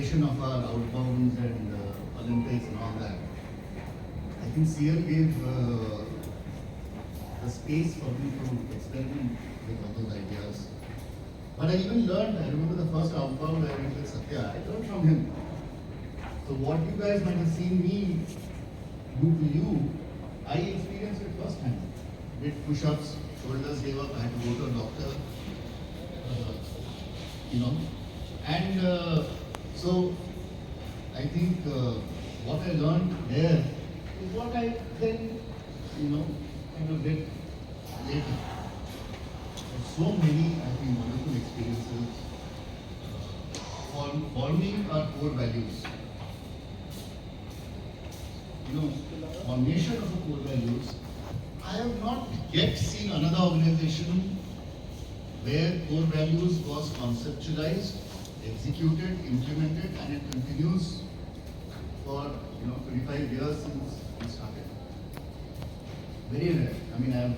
preparation of our outbounds and Olympics and all that, I think CL gave the space for me to experiment with all those ideas. But I even learned, I remember the first outbound I went with Satya, I learned from him. So what you guys might have seen me do to you, I experienced it firsthand. Did push-ups, shoulders gave up, I had to go to a doctor, you know. And so I think what I learned there is what I then, you know, kind of did later. So many, I think, wonderful experiences forming our core values. You know, formation of the core values. I have not yet seen another organization where core values was conceptualized, executed, implemented, and it continues for 25 years since we started. Very rare. I mean, I have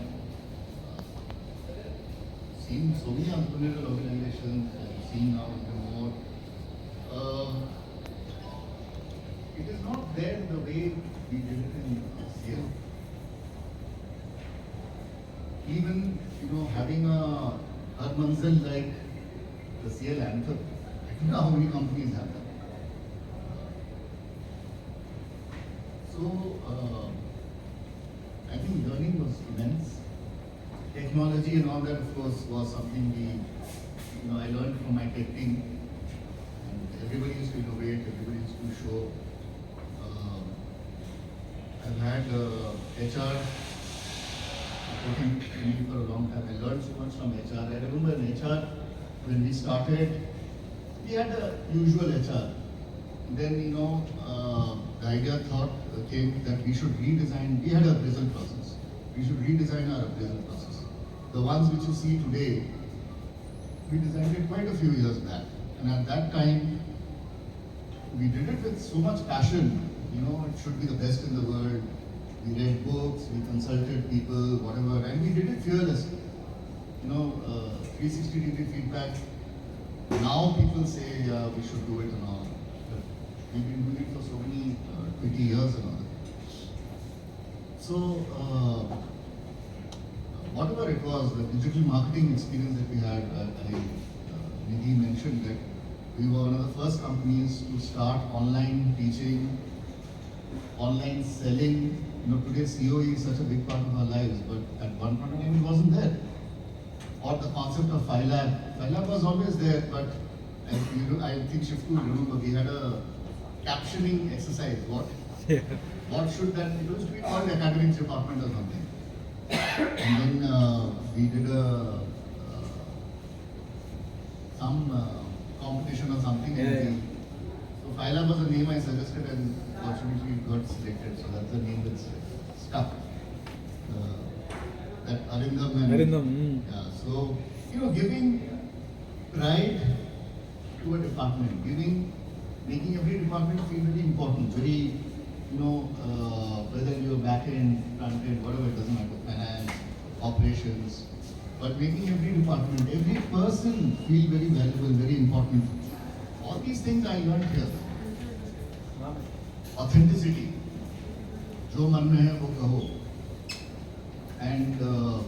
seen so many entrepreneurial organizations. I've seen now more. It is not there the way we did it in CL. Even having a Manzil like the CL anthem. I don't know how many companies have that. So I think learning was immense. Technology and all that, of course, was something I learned from my tech team. And everybody used to innovate, everybody used to show. I've had HR working with me for a long time. I learned so much from HR. I remember in HR, when we started, we had the usual HR. Then, the idea thought came that we should redesign. We had an appraisal process. We should redesign our appraisal process. The ones which you see today, we designed it quite a few years back. And at that time, we did it with so much passion. It should be the best in the world. We read books, we consulted people, whatever, and we did it fearlessly. 360-degree feedback. Now people say, yeah, we should do it and all. But we've been doing it for so many, 20 years and all. So, whatever it was, the digital marketing experience that we had, Nidhi mentioned that we were one of the first companies to start online teaching, online selling. Today COE is such a big part of our lives, but at one point in time it wasn't there. Or the concept of PhiLab. PhiLab was always there, but I think Shiftu remember we had a captioning exercise. What should that? It used to be called academics department or something. And then we did some competition or something. So PhiLab was the name I suggested, and fortunately it got selected. So that's the name that's stuck. That Arindam. Yeah. So giving pride to a department, making every department feel very important, very whether you're back end, front end, whatever, it doesn't matter, finance, operations, but making every department, every person feel very valuable, very important. All these things I learned here. Authenticity. Jo man mein hai wo kaho. And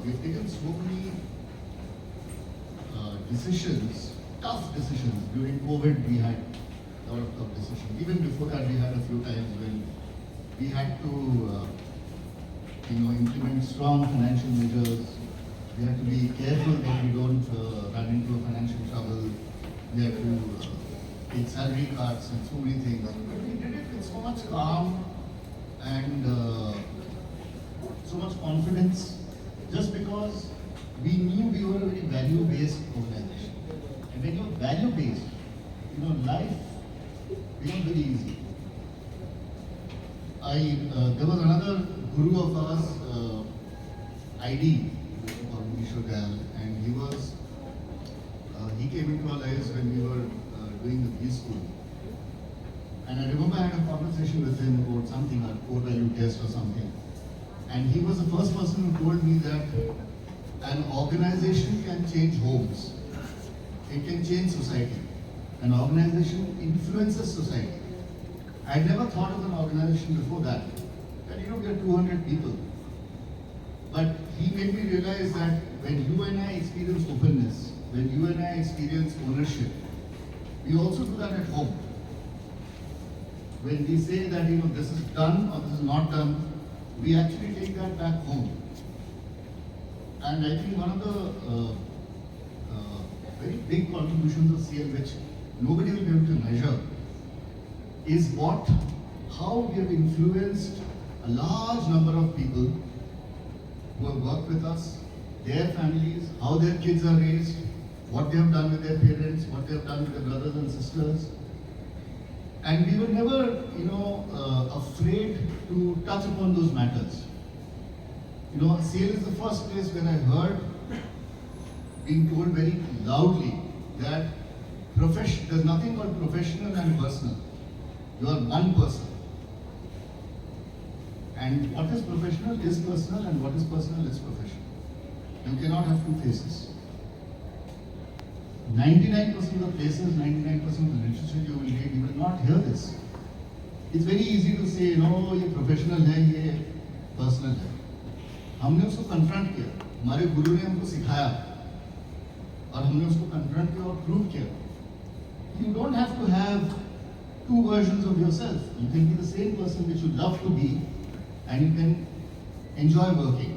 we've taken so many decisions, tough decisions. During COVID, we had a lot of tough decisions. Even before that, we had a few times when we had to, implement strong financial measures. We had to be careful that we don't run into a financial trouble. We had to take salary cuts and so many things. But we did it with so much calm and so much confidence, just because we knew we were a very value-based organization. And when you're value-based, life becomes very easy. There was another guru of ours, ID, Vishwadayal, and he came into our lives when we were doing the preschool. And I remember I had a conversation with him about something, a core value test or something. And he was the first person who told me that an organization can change homes. It can change society. An organization influences society. I never thought of an organization before that. That we are 200 people. But he made me realize that when you and I experience openness, when you and I experience ownership, we also do that at home. When we say that this is done or this is not done, we actually take that back home. And I think one of the very big contributions of CL, which nobody will be able to measure, is how we have influenced a large number of people who have worked with us, their families, how their kids are raised, what they have done with their parents, what they have done with their brothers and sisters. And we were never, afraid to touch upon those matters. CL is the first place where I heard being told very loudly that there's nothing called professional and personal. You are one person. And what is professional is personal, and what is personal is professional. You cannot have two faces. 99% of the places, 99% of the literature you will read, you will not hear this. It's very easy to say, ये professional है, ये personal है. हमने उसको confront किया, हमारे गुरु ने हमको सिखाया, और हमने उसको confront किया और prove किया. You don't have to have two versions of yourself. You can be the same person which you love to be, and you can enjoy working.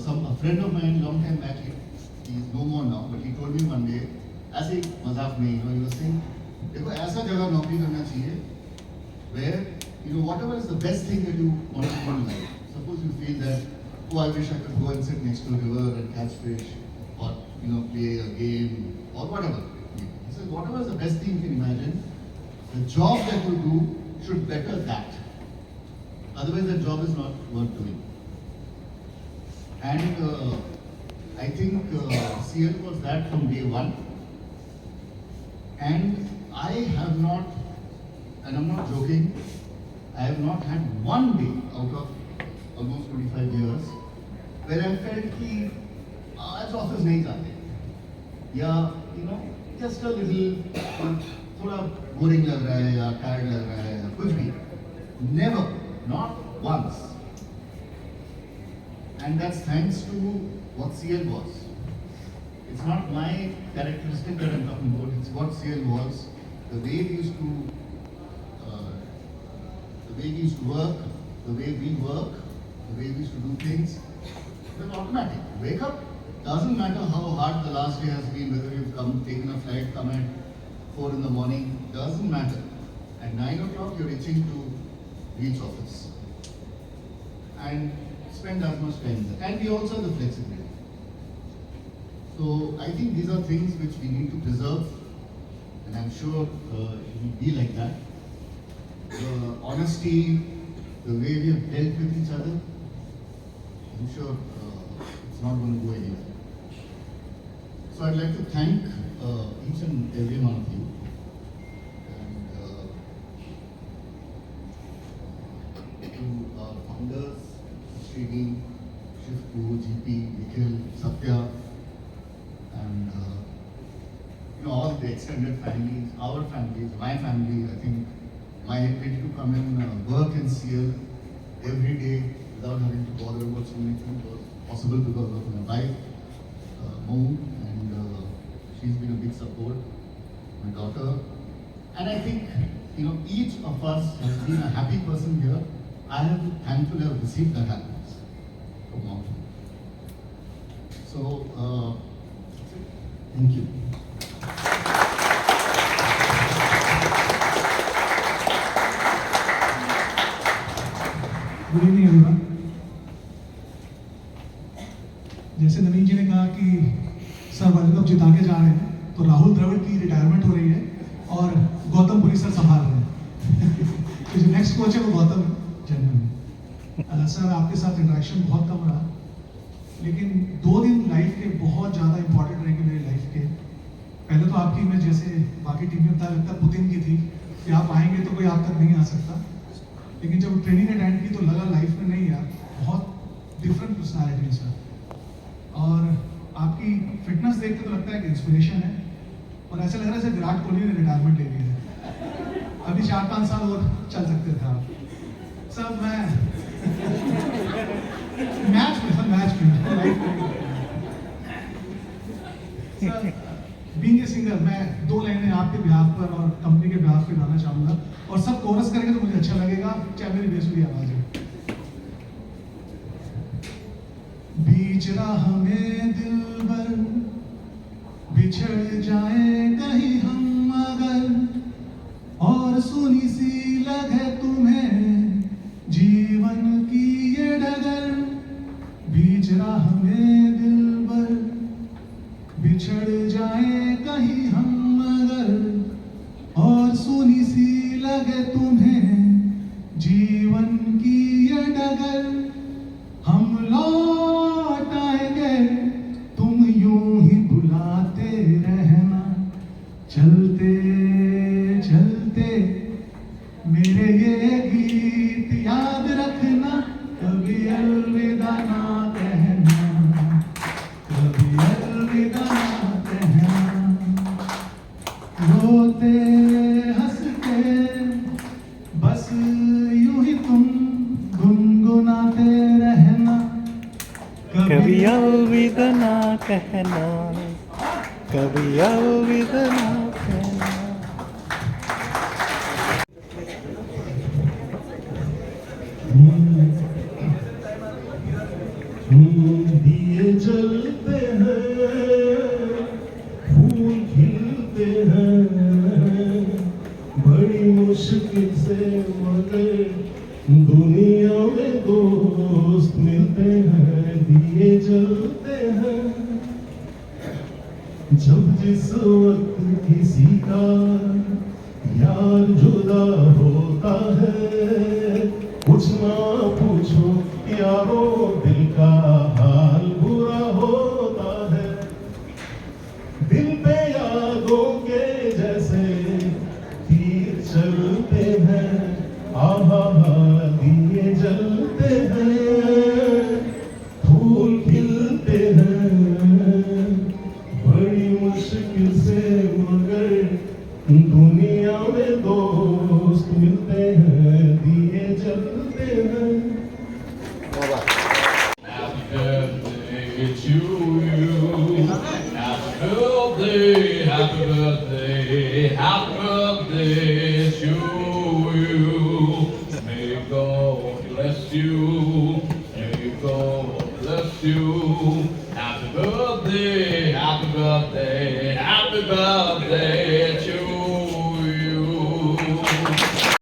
A friend of mine long time back, he is no more now, but he told me one day, ऐसे ही मजाक में, he was saying, देखो ऐसा जगह नौकरी करना चाहिए, where whatever is the best thing that you want to do in life. Suppose you feel that, I wish I could go and sit next to a river and catch fish, or play a game, or whatever. He says, whatever is the best thing you can imagine, the job that you do should better that. Otherwise, the job is not worth doing. And I think CL was that from day one. And I have not, and I'm not joking, I have not had one day out of almost 25 years where I felt कि आज office नहीं जाते, या just a little थोड़ा boring लग रहा है या टायर्ड लग रहा है या कुछ भी. Never, not once. And that's thanks to what CL was. It's not my characteristic that I'm talking about, it's what CL was. The way we used to work, the way we work, the way we used to do things, it was automatic. Wake up, doesn't matter how hard the last day has been, whether you've taken a flight, come at 4 in the morning, doesn't matter. At 9 o'clock, you're itching to reach office. And spend as much time there. And we also have the flexibility. So I think these are things which we need to preserve, and I'm sure it will be like that. The honesty, the way we have dealt with each other, I'm sure it's not going to go anywhere. So I'd like to thank each and every one of you. And to our founders, Srini, Shivku, GP, Nikhil, Satya, and all the extended families, our families, my family. I think my ability to come and work in CL every day without having to bother about so many things was possible because of my wife, Mo, and she's been a big support, my daughter. And I think, each of us has been a happy person here. I have been thankful to have received that happiness from all. So, thank you. Good evening everyone. जैसे नवीन जी ने कहा कि sir world cup जिता के जा रहे हैं, तो राहुल द्रविड़ की रिटायरमेंट हो रही है और गौतम पुरी सर संभाल रहे हैं. तो जो नेक्स्ट कोच है वो गौतम जनरल. सर आपके साथ इंटरेक्शन बहुत कम रहा, लेकिन 2 दिन लाइफ के बहुत ज़्यादा इंपॉर्टेंट रहेंगे मेरी लाइफ के. पहले तो आपकी मैं जैसे बाकी टीम में बता लगता पुतिन की थी कि आप आएंगे तो कोई आप तक नहीं आ सकता, लेकिन जब ट्रेनिंग अटेंड की तो लगा लाइफ में नहीं यार बहुत डिफरेंट पर्सनालिटी है सर. और आपके फिटनेस देखते तो लगता है कि इंस्पिरेशन है, और ऐसा लग रहा है जैसे विराट कोहली ने रिटायरमेंट ले ली है। अभी 4-5 साल और चल सकते थे आप सब। मैं मैच में सर, बीइंग ए सिंगर, मैं 2 लाइनें आपके बिहाफ पर और कंपनी के बिहाफ पे गाना चाहूंगा, और सब कोरस करेंगे तो मुझे अच्छा लगेगा, चाहे मेरी बेसुरी आवाज है। बीच राह में दिलबर बिछड़ जाए कहीं हम अगर, और सुनी सी लगे तुम्हें जीवन की ये डगर। बीच राह में दिलबर बिछड़ जाए कहीं हम अगर, और सुनी सी लगे तुम्हें जीवन की ये डगर। हम लौट आएंगे तुम यूं ही बुलाते रहना, चलते चलते मेरे ये गीत याद रखना। कभी अलविदा ना कहना, कभी अलविदा ना कहना। रोते हंसते बस यूं ही तुम गुनगुनाते रहना। कभी अलविदा ना कहना, कभी अलविदा ना कहना। दिए जलते हैं, फूल खिलते हैं, बड़ी मुश्किल से मगर दुनिया में दोस्त मिलते हैं। दिए जलते हैं जब जिस वक्त किसी का यार जुदा होता है। कुछ ना पूछो यारो, दिल का हाल बुरा होता है। दिल पे यादों के जैसे तीर चलते हैं, आहा दिए जलते हैं, फूल खिलते हैं, बड़ी मुश्किल से मगर दुनिया में दोस्त मिलते हैं। दिए जलते हैं। Happy birthday to you. Happy birthday, happy birthday, happy birthday to you. May God bless you. May God bless you. Happy birthday, happy birthday, happy birthday